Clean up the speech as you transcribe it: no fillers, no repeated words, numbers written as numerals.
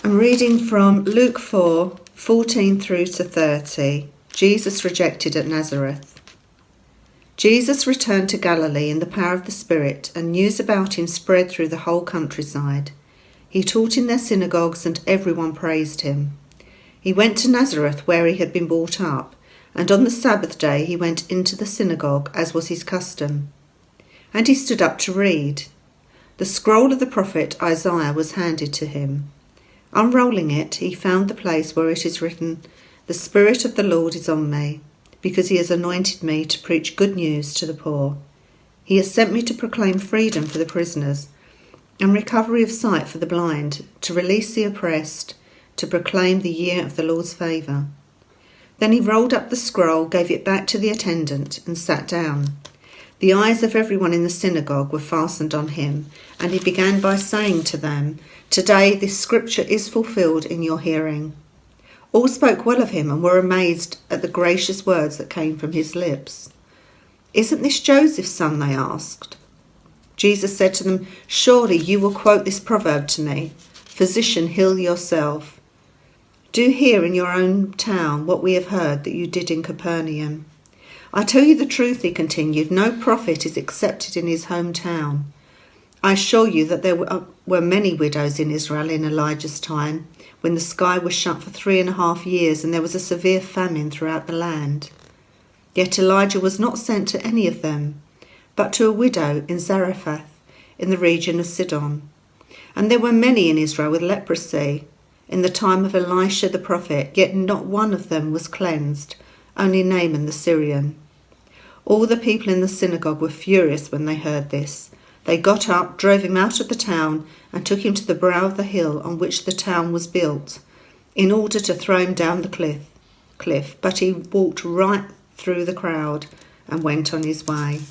I'm reading from Luke 4:14 through to 30. Jesus rejected at Nazareth. Jesus returned to Galilee in the power of the Spirit, and news about him spread through the whole countryside. He taught in their synagogues, and everyone praised him. He went to Nazareth, where he had been brought up, and on the Sabbath day he went into the synagogue, as was his custom. And he stood up to read. The scroll of the prophet Isaiah was handed to him. Unrolling it, he found the place where it is written, "The Spirit of the Lord is on me, because he has anointed me to preach good news to the poor. He has sent me to proclaim freedom for the prisoners and recovery of sight for the blind, to release the oppressed, to proclaim the year of the Lord's favour." Then he rolled up the scroll, gave it back to the attendant, and sat down. The eyes of everyone in the synagogue were fastened on him, and he began by saying to them, "Today this scripture is fulfilled in your hearing." All spoke well of him and were amazed at the gracious words that came from his lips. "Isn't this Joseph's son?" they asked. Jesus said to them, "Surely you will quote this proverb to me, 'Physician, heal yourself.' Do here in your own town what we have heard that you did in Capernaum. I tell you the truth," he continued, "no prophet is accepted in his hometown. I assure you that there were many widows in Israel in Elijah's time, when the sky was shut for 3.5 years and there was a severe famine throughout the land. Yet Elijah was not sent to any of them, but to a widow in Zarephath, in the region of Sidon. And there were many in Israel with leprosy in the time of Elisha the prophet, yet not one of them was cleansed, only Naaman the Syrian." All the people in the synagogue were furious when they heard this. They got up, drove him out of the town, and took him to the brow of the hill on which the town was built, in order to throw him down the cliff. But he walked right through the crowd and went on his way.